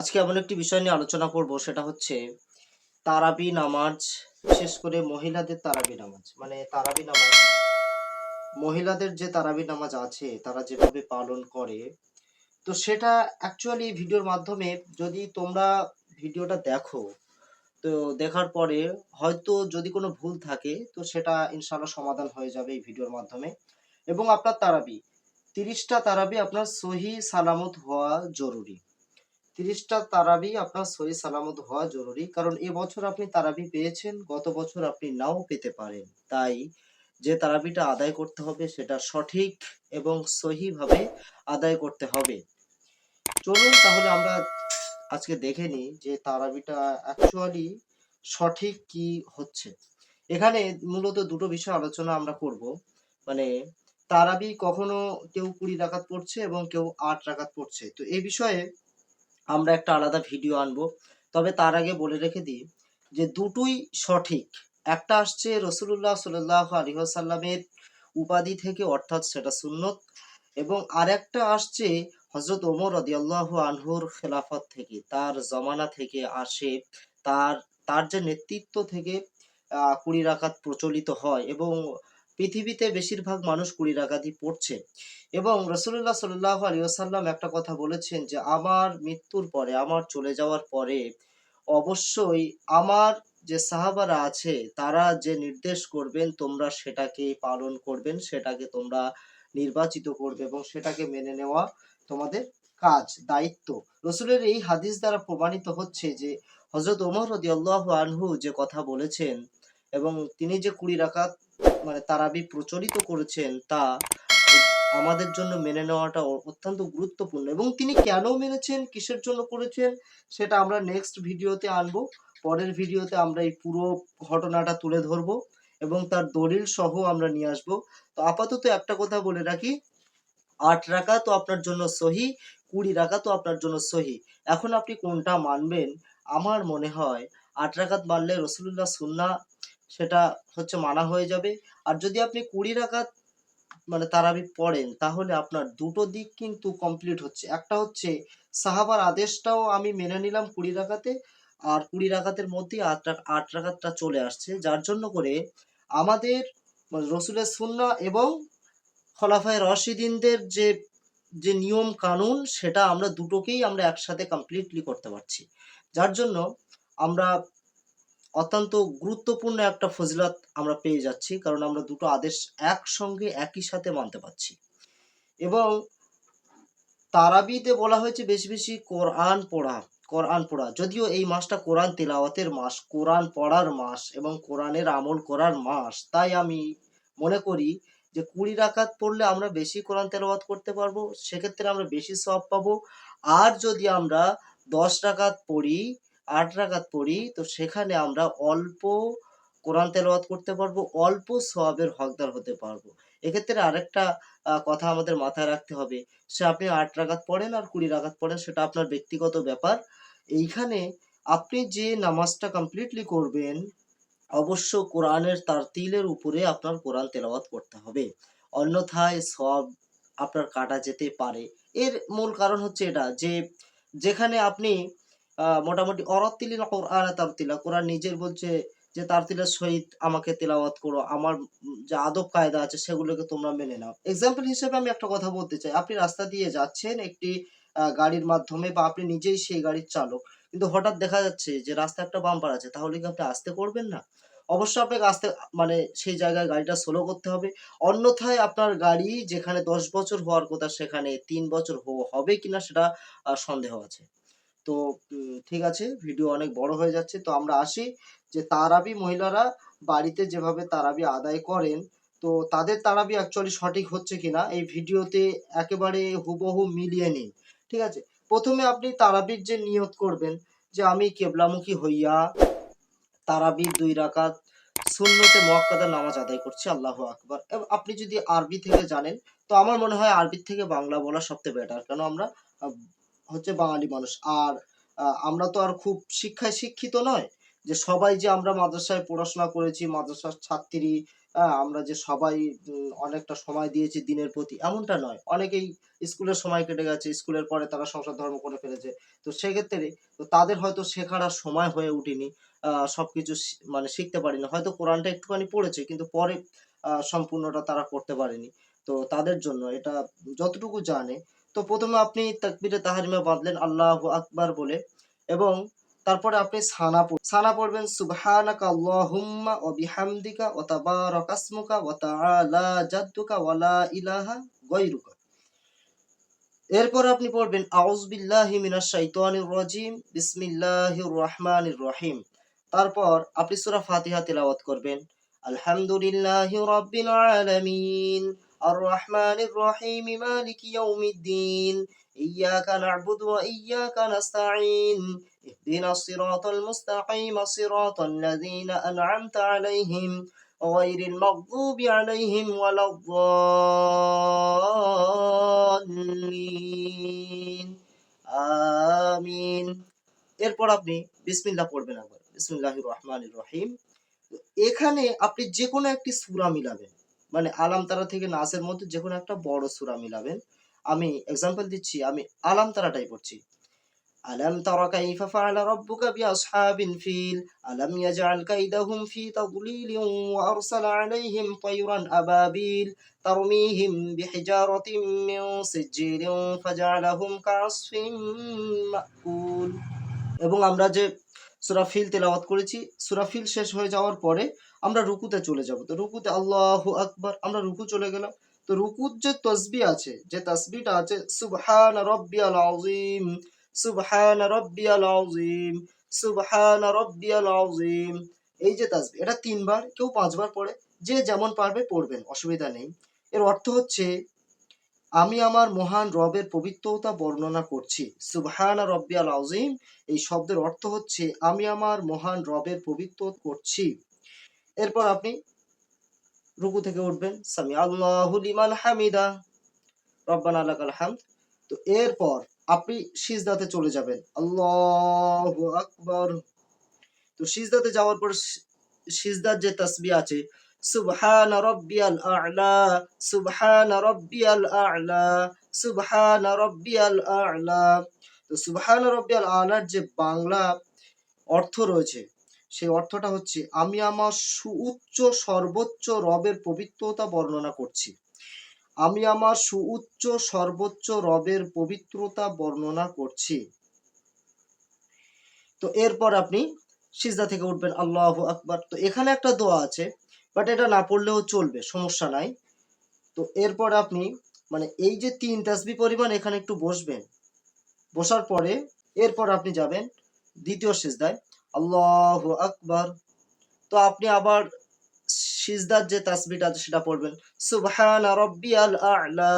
আজকে এমন একটি বিষয় নিয়ে আলোচনা করব, সেটা হচ্ছে তারাবি নামাজ। বিশেষ করে মহিলাদের তারাবি নামাজ, মানে তারাবি নামাজ, মহিলাদের যে তারাবি নামাজ আছে তারা যেভাবে পালন করে, তো সেটা অ্যাকচুয়ালি ভিডিওর মাধ্যমে যদি তোমরা ভিডিওটা দেখো, তো দেখার পরে হয়তো যদি কোনো ভুল থাকে তো সেটা ইনশাআল্লাহ সমাধান হয়ে যাবে এই ভিডিওর মাধ্যমে। এবং আপনার তারাবি 30টা তারাবি আপনার সহি সালামত হওয়া জরুরি। 30টা তারাবি আপনার সহি সালামত হওয়া জরুরি। কারণ এবছর আপনি তারাবি পেয়েছেন, গত বছর আপনি নাও পেতে পারেন। তাই যে তারাবিটা আদায় করতে হবে সেটা সঠিক এবং সহিভাবে আদায় করতে হবে। চলুন তাহলে আমরা আজকে দেখে নিই যে তারাবিটা অ্যাকচুয়ালি সঠিক কি হচ্ছে। এখানে মূলত দুটো বিষয় আলোচনা আমরা করব। মানে তারাবি কখনো কেউ 20 রাকাত পড়ছে এবং কেউ 8 রাকাত পড়ছে। তো এই বিষয়ে আমরা একটা আলাদা ভিডিও আনবো। তবে তার আগে বলে রেখে দিই যে দুটোই সঠিক। একটা আসছে রাসূলুল্লাহ সাল্লাল্লাহু আলাইহি ওয়াসাল্লামের উপাধি থেকে, অর্থাৎ সেটা সুন্নত, এবং আরেকটা আসছে হযরত ওমর রাদিয়াল্লাহু আনহুর খেলাফত থেকে, তার জমানা থেকে আসে। তার তার যে নেতৃত্ব থেকে 20 রাকাত প্রচলিত হয় এবং পৃথিবীতে বেশিরভাগ মানুষ 20 রাকাতই পড়ছে। এবং রাসূলুল্লাহ সাল্লাল্লাহু আলাইহি ওয়াসাল্লাম একটা কথা বলেছেন যে, "আমার মৃত্যুর পরে, আমার চলে যাওয়ার পরে অবশ্যই আমার যে সাহাবারা আছে তারা যে নির্দেশ করবেন তোমরা সেটাকে পালন করবেন, সেটাকে তোমরা নির্বাচিত করবে এবং সেটাকে মেনে নেওয়া তোমাদের কাজ, দায়িত্ব।" রাসূলের এই হাদিস দ্বারা প্রমাণিত হচ্ছে যে হযরত ওমর রাদিয়াল্লাহু আনহু যে কথা বলেছেন এবং তিনি যে 20 রাকাত মানে তারাবি প্রচলিত করেছেন, তা আমাদের জন্য মেনে নেওয়াটা অত্যন্ত গুরুত্বপূর্ণ। এবং তিনি কেন মেনেছেন, কিসের জন্য করেছেন, সেটা আমরা নেক্সট ভিডিওতে আনবো। পরের ভিডিওতে আমরা এই পুরো ঘটনাটা তুলে ধরবো এবং তার দলিল সহ আমরা নিয়ে আসবো। তো আপাতত একটা কথা বলে রাখি, 8 রাকাতও আপনার জন্য সহি, 20 রাকাতও আপনার জন্য সহি। এখন আপনি কোনটা মানবেন? আমার মনে হয় 8 রাকাত মানলে রাসূলুল্লাহ সুন্নাহ সেটা হচ্ছে মানা হয়ে যাবে। আর যদি আপনি 20 রাকাত মানে তারাবি পড়েন তাহলে আপনার দুটো দিক কিন্তু কমপ্লিট হচ্ছে। একটা হচ্ছে সাহাবার আদেশটাও আমি মেনে নিলাম 20 রাকাতে, আর 20 রাকাতের মধ্যেই 8 রাকাতটা চলে আসছে। যার জন্য করে আমাদের রসুলের সুন্নাহ এবং খলাফায়ে রাশিদিনদের যে নিয়ম কানুন, সেটা আমরা দুটোকেই আমরা একসাথে কমপ্লিটলি করতে পারছি। যার জন্য আমরা অত্যন্ত গুরুত্বপূর্ণ একটা ফজিলত আমরা পেয়ে যাচ্ছি। কারণ আমরা দুটো আদেশ একসঙ্গে একই সাথে মানতে পারছি। এবং তারাবিতে বলা হয়েছে বেশি, বেশি কোরআন পড়া, কোরআন পড়া। যদিও এই মাসটা কোরআন তিলাওয়াতের মাস, কোরআন পড়ার মাস এবং কোরআনের আমল করার মাস। তাই আমি মনে করি যে 20 রাকাত পড়লে আমরা বেশি কোরআন তেলাওয়াত করতে পারবো। সেক্ষেত্রে আমরা বেশি সওয়াব পাবো। আর যদি আমরা 10 রাকাত পড়ি, 8 রাকাত পড়ি, তো সেখানে আমরা অল্প কোরআন তেলাওয়াত করতে পারবো, অল্প সওয়াবের হকদার হতে পারবো। এক্ষেত্রে আরেকটা কথা আমাদের মাথায় রাখতে হবে, সে আপনি 8 রাকাত পড়েন আর 20 রাকাত পড়েন সেটা আপনার ব্যক্তিগত ব্যাপার। এইখানে আপনি যে নামাজটা কমপ্লিটলি করবেন, অবশ্য কোরআনের তারতিলের উপরে আপনার কোরআন তেলাওয়াত করতে হবে। অন্যথায় সওয়াব আপনার কাটা যেতে পারে। এর মূল কারণ হচ্ছে এটা যে, যেখানে আপনি মোটামুটি অরাত্তিলিল কোরআনা তারতিলা, কোরআন নিজের বলছে যে তারতিলের সহিত আমাকে তেলাওয়াত করো। আমার যে আদব কায়দা আছে সেগুলোকে তোমরা মেনে নাও। এক্সাম্পল হিসেবে আমি একটা কথা বলতে চাই। আপনি রাস্তা দিয়ে যাচ্ছেন একটি গাড়ির মাধ্যমে, বা আপনি নিজেই সেই গাড়ির চালক। কিন্তু হঠাৎ দেখা যাচ্ছে যে রাস্তায় একটা বাম্পার আছে। তাহলে কি আপনি আস্তে করবেন না? অবশ্যই আপনাকে আস্তে মানে সেই জায়গায় গাড়িটা স্লো করতে হবে। অন্যথায় আপনার গাড়ি যেখানে ১০ বছর হওয়ার কথা সেখানে ৩ বছর হবে কিনা সেটা সন্দেহ আছে। তো ঠিক আছে, ভিডিও অনেক বড় হয়ে যাচ্ছে। তো আমরা আসি যে তারাবি মহিলারা বাড়িতে যেভাবে তারাবি আদায় করেন, তো তাদের তারাবি অ্যাকচুয়ালি সঠিক হচ্ছে কিনা এই ভিডিওতে একেবারে হুবহু মিলিয়ে নিন। ঠিক আছে? ১ম এ আপনি তারাবির যে নিয়ত করবেন যে আমি কেবলামুখী হইয়া তারাবির ২ রাকাত সুন্নতে মুআক্কাদা নামাজ আদায় করছি, আল্লাহু আকবার। আপনি যদি আরবি থেকে জানেন, তো আমার মনে হয় আরবি থেকে বাংলা বলা সবথেকে বেটার। কারণ আমরা আ হচ্ছে বাঙালি মানুষ। আর আমরা তো আর খুব শিক্ষায় শিক্ষিত নয় যে সবাই যে আমরা মাদ্রাসায় পড়াশোনা করেছি, মাদ্রাসার ছাত্রী, আমরা যে সবাই অনেকটা সময় দিয়েছি দিনের প্রতি এমনটা নয়। অনেকেই স্কুলের সময় কেটে গেছে, স্কুলের পরে তারা সংসার ধর্ম করে ফেলেছে। তো সেক্ষেত্রে তো তাদের হয়তো শেখার আর সময় হয়ে উঠেনি। সবকিছু মানে শিখতে পারেনি। হয়তো কোরআনটা একটুখানি পড়েছে কিন্তু পরে সম্পূর্ণটা তারা করতে পারেনি। তো তাদের জন্য এটা যতটুকু জানে, তো ১ম এ আপনি তাকবীরে তাহরিমা বাঁধলেন আল্লাহু আকবার বলে এবং তারপরে আপনি সানা পড়বেন সুবহানাকা আল্লাহুম্মা ওয়া বিহামদিকা ওয়া তাবারাকা ইসমুকা ওয়া তাআলা জাদ্দুকা ওয়া লা ইলাহা গায়রুকা। এরপর আপনি পড়বেন আউযু বিল্লাহি মিনাশ শাইতানির রাজিম বিসমিল্লাহির রহমানির রহিম। তারপর আপনি সূরা ফাতিহা তিলাওয়াত করবেন। আলহামদুলিল্লাহি রাব্বিল আলামিন আর রহমানির রহিম মালিকি ইয়াউমিদ্দিন ইয়্যাকা না'বুদু ওয়া ইয়্যাকা নাস্তাঈন ইহদিনাস সিরাতাল মুস্তাকিম সিরাতাল লাযীনা আন'আমতা আলাইহিম غير المغضوب عليهم ولا الضالين আমিন। এরপর আপনি বিসমিল্লাহ পড়বেন একবার। বিসমিল্লাহির রহমানির রহিম। তো এখানে আপনি যেকোনো একটি সূরা মিলাবেন। মানে আলাম তারা থেকে নাসের মধ্যে যেকোনো একটা বড় সূরা মিলাবেন। আমি এক্সাম্পল দিচ্ছি, আমি আলাম তারাটাই পড়ছি। ألم تر كيف فعل ربك بأصحاب الفيل ألم يجعل كيدهم في تضليل وأرسل عليهم طيرا أبابيل ترميهم بحجارة من سجيل فجعلهم كعصف مأكول। এবং আমরা যে সূরা ফিল তেলাওয়াত করেছি, সূরা ফিল শেষ হয়ে যাওয়ার পরে আমরা রুকুতে চলে যাব। তো রুকুতে আল্লাহু আকবার, আমরা রুকু চলে গেলাম। তো রুকুর যে তাসবিহ আছে, যে তাসবিহটা আছে সুবহানা রাব্বিয়াল আযীম, সুবহানা রাব্বিয়াল আযীম, সুবহানা রাব্বিয়াল আযীম। এই যে তাসবিহ এটা ৩ বার, কেউ ৫ বার পড়ে। যে যেমন পারবে পড়বেন, অসুবিধা নেই। এর অর্থ হচ্ছে আমি আমার মহান রবের পবিত্রতা বর্ণনা করছি। সুবহানা রব্বিয়াল আযীম এই শব্দের অর্থ হচ্ছে আমি আমার মহান রবের পবিত্র করছি। এরপর আপনি রুকু থেকে উঠবেন, সামি আল্লাহু লিমান হামিদা, রব্বানা লাকাল হামদ। তো এরপর আপনি সিজদাতে চলে যাবেন। আল্লাহু আকবার। তো সিজদাতে যাওয়ার পর সিজদার যে তাসবিহ আছে সুবহানা রাব্বিয়াল আ'লা, সুবহানা রাব্বিয়াল আ'লা, সুবহানা রাব্বিয়াল আ'লা। তো সুবহানা রাব্বিয়াল আ'লার যে বাংলা অর্থ রয়েছে সেই অর্থটা হচ্ছে আমি আমার সুউচ্চ সর্বোচ্চ রবের পবিত্রতা বর্ণনা করছি। আমি আমার সুউচ্চ সর্বোচ্চ রবের পবিত্রতা বর্ণনা করছি। তো এরপর আপনি সিজদা থেকে উঠবেন আল্লাহু আকবার। তো এখানে একটা দোয়া আছে, বাট এটা না পড়লেও চলবে, সমস্যা নাই। তো এরপর আপনি মানে এই যে ৩ তাসবিহ পরিমাণ এখানে একটু বসবেন। বসার পরে এরপর আপনি যাবেন ২য় সিজদায় আল্লাহু আকবার। তো আপনি আবার সিজদার যে তাসবিহটা আছে সেটা পড়বেন। সুবহানা রাব্বিয়াল আ'লা,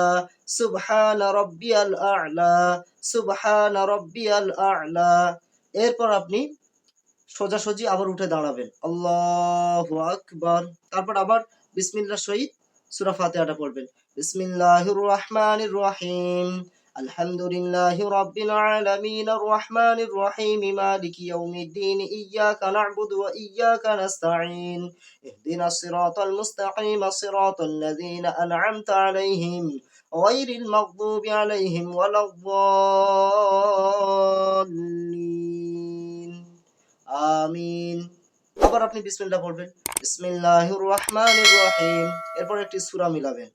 সুবহানা রাব্বিয়াল আ'লা, সুবহানা রাব্বিয়াল আ'লা। এরপর আপনি সোজাসুজি আবার উঠে দাঁড়াবেন। আল্লাহু আকবার। তারপর আবার বিসমিল্লাহর সহিত সূরা ফাতিহাটা পড়বেন। বিসমিল্লাহির রহমানির রহিম। আলহামদুলিল্লাহি রাব্বিল আলামিন আর রহমানির রহিম মালিকি ইয়াউমিদ্দিন ইয়্যাকা না'বুদু ওয়া ইয়্যাকা নাস্তাঈন ইহদিনাস সিরাতাল মুস্তাকিম সিরাতাল লাযীনা আন'আমতা আলাইহিম গায়রিল মাগদুবি আলাইহিম ওয়ালাদ-দাল্লিন আমিন। আবার আপনি বিসমিল্লাহ পড়বেন। বিসমিল্লাহির রহমানির রহিম। এরপর একটি সূরা মিলাবেন।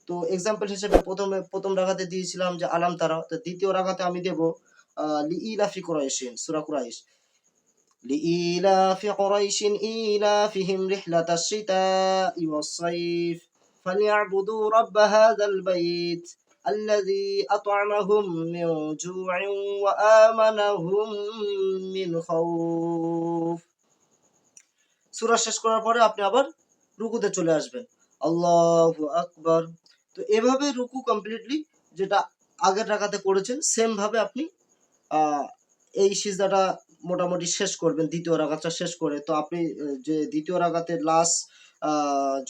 তো এক্সাম্পল হিসেবে ১ম রাকাতে দিয়েছিলাম যে আলাম তারা। তো ২য় রাকাতে আমি দেব লিইলাফি কুরাইশিন, সূরা কুরাইশ। লিইলাফি কুরাইশিন ইলাফিহিম রিহলাতাশ শিতাই ওয়াস-সাইফ ফালইয়াবুদু রাব্ব হাযাল বাইত الذي أطعمهم من جوع وآمنهم من خوف। সূরা শেষ করার পরে আপনি আবার রুকুতে চলে আসবেন। আল্লাহু আকবার। তো এভাবে রুকু কমপ্লিটলি যেটা আগের রাকাতে করেছেন সেম ভাবে আপনি আ এই সিজদাটা মোটামুটি শেষ করবেন ২য় রাকাতটা শেষ করে। তো আপনি যে ২য় রাকাতের লাস্ট আ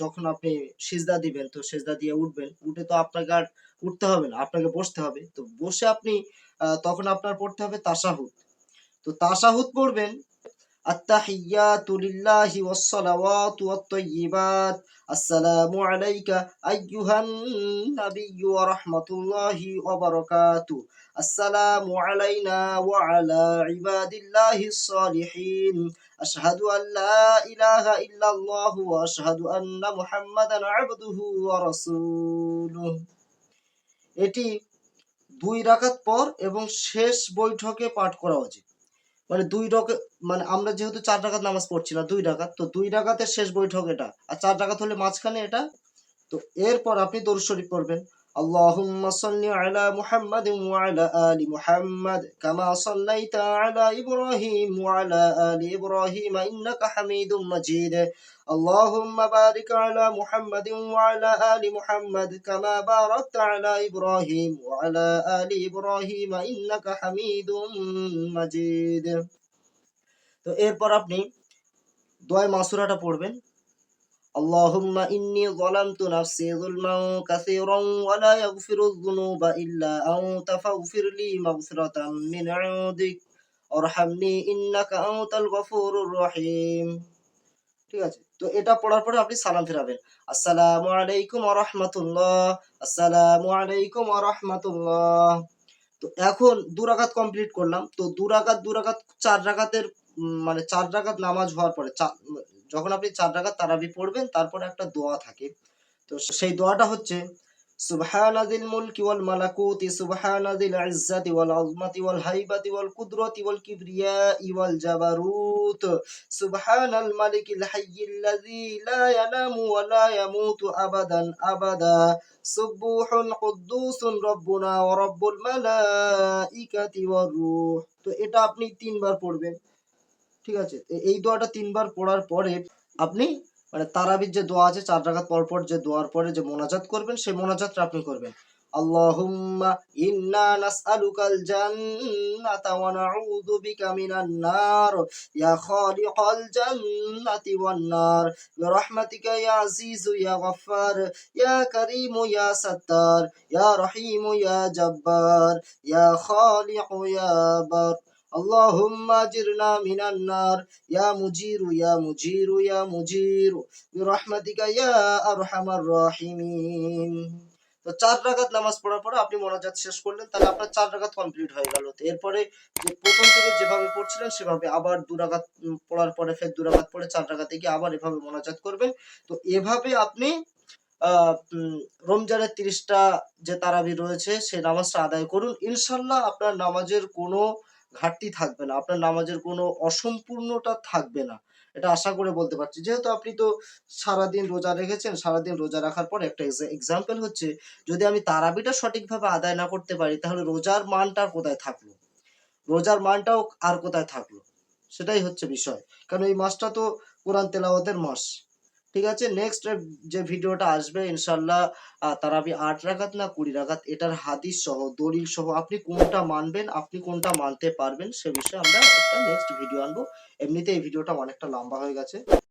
যখন আপনি সিজদা দিবেন তো সিজদা দিয়ে উঠবেন। উঠে তো আপনাকে আর উঠতে হবে না। আপনাকে বসতে হবে। তো বসে আপনি তখন আপনার পড়তে হবে তাশাহুদ। তো তাশাহুদ পড়বেন التحيات لله والصلوات والطيبات السلام عليك أيها النبي ورحمة الله وبركاته السلام علينا وعلى عباد الله الصالحين أشهد أن لا إله إلا الله وأشهد أن محمدا عبده ورسوله এটি 2 রাকাত পর এবং শেষ বৈঠকে পাঠ করা উচিত। মানে 2 রাকাত, মানে আমরা যেহেতু 4 রাকাত নামাজ পড়ছি না, 2 রাকাত, তো 2 রাকাতের শেষ বৈঠক এটা, আর 4 রাকাত হলে মাঝখানে এটা। তো এরপর আপনি দরুদ শরীফ পড়বেন, আল্লাহুম্মা সাল্লি আলা মুহাম্মাদিন ওয়া আলা আলি মুহাম্মাদ কামা সাল্লাইতা আলা ইব্রাহিম ওয়া আলা আলি ইব্রাহিম ইন্নাকা হামিদুম মাজিদ আল্লাহুম্মা বারিক আলা মুহাম্মাদিন ওয়া আলা আলি মুহাম্মাদ কামা বারাকতা আলা ইব্রাহিম ওয়া আলা আলি ইব্রাহিম ইন্নাকা হামিদুম মাজিদ। তো এরপর আপনি দোয়া মাসুরাটা পড়বেন, اللهم إني ظلمت نفسي ظلما كثيرا ولا يغفر الذنوب إلا أنت فاغفر لي مغفرة من عندك وارحمني إنك أنت الغفور الرحيم। ঠিক আছে, তো এটা পড়ার পরে আপনি সালাম ফিরাবেন, আসসালামু আলাইকুম ওয়া রাহমাতুল্লাহ, আসসালামু আলাইকুম ওয়া রাহমাতুল্লাহ। তো এখন 2 রাকাত কমপ্লিট করলাম। তো 2 রাকাত 2 রাকাত 4 রাকাতের মানে 4 রাকাত নামাজ হওয়ার পরে যখন আপনি 4 রাকাত তারাবি পড়বেন, তারপরে একটা দোয়া থাকে। তো সেই দোয়াটা হচ্ছে সুবহানা যিল মুলকি ওয়াল মালাকুতি সুবহানা যিল ইজ্জাতি ওয়াল আযমাতি ওয়াল হাইবাতি ওয়াল কুদরতি ওয়াল কিবরিয়াই ওয়াল জাবারুত সুবহানাল মালিকিল হাইয়্যিল্লাযী লা ইয়ানামু ওয়া লা ইয়ামুতু আবাদান আবাদা সুবহুন কুদ্দুসুন রব্বুনা ওয়া রব্বুল মালাইকাতি ওয়ার রূহ। তো এটা আপনি 3 বার পড়বেন। ঠিক আছে, এই দোয়াটা 3 বার পড়ার পরে আপনি মানে তারাবির যে দোয়া আছে 4 রাকাত পর পর যে দোয়ার পরে যে মোনাজাত করবেন, সেই মোনাজাতটা আপনি করবেন, আল্লাহুম্মা ইন্না নাসআলুকাল জান্নাতা ওয়া নাউযু বিকা মিনান নার ইয়া খালিকাল জান্নাতি ওয়ান নার বিরহমাতিকা ইয়া আজিজু ইয়া গফফার ইয়া কারীমু ইয়া সাত্তার ইয়া রহিমু ইয়া জাব্বার ইয়া খালিকু ইয়া বার اللهم اجرنا من النار يا مجير يا مجير يا مجير برحمتك يا ارحم الراحمين। তো 4 রাকাত নামাজ পড়ার পরে আপনি মোনাজাত শেষ করলেন, তাহলে আপনার 4 রাকাত কমপ্লিট হয়ে গেল। তো এরপরে যে প্রথম থেকে যেভাবে পড়ছিলেন সেভাবে আবার 2 রাকাত পড়ার পরে ফের 2 রাকাত পড়ে 4 রাকাতে গিয়ে আবার এভাবে মোনাজাত করবেন। তো এভাবে আপনি রমজানের 30টা যে তারাবি রয়েছে সেই নামাজটা আদায় করুন, ইনশাল্লাহ আপনার নামাজের কোনো ঘাটতি থাকবে না, আপনার নামাজের কোনো অসম্পূর্ণতা থাকবে না, এটা আশা করে বলতে পারছি। যেহেতু আপনি তো সারাদিন রোজা রেখেছেন, সারাদিন রোজা রাখার পর একটা এক্সাম্পল হচ্ছে, যদি আমি তারাবিটা সঠিকভাবে আদায় না করতে পারি, তাহলে রোজার মানটা আর কোথায় থাকলো, রোজার মানটাও আর কোথায় থাকলো, সেটাই হচ্ছে বিষয়। কারণ এই মাসটা তো কোরআন তেলাওয়াতের মাস। ঠিক আছে, নেক্সট যে ভিডিওটা আসবে ইনশাল্লাহ তারাবি 8 রাকাত না 20 রাকাত, এটার হাদিস সহ দলিল সহ আপনি কোনটা মানবেন, আপনি কোনটা মানতে পারবেন, সে বিষয়ে আমরা একটা নেক্সট ভিডিও আনবো। এমনিতে এই ভিডিওটা অনেকটা লম্বা হয়ে গেছে।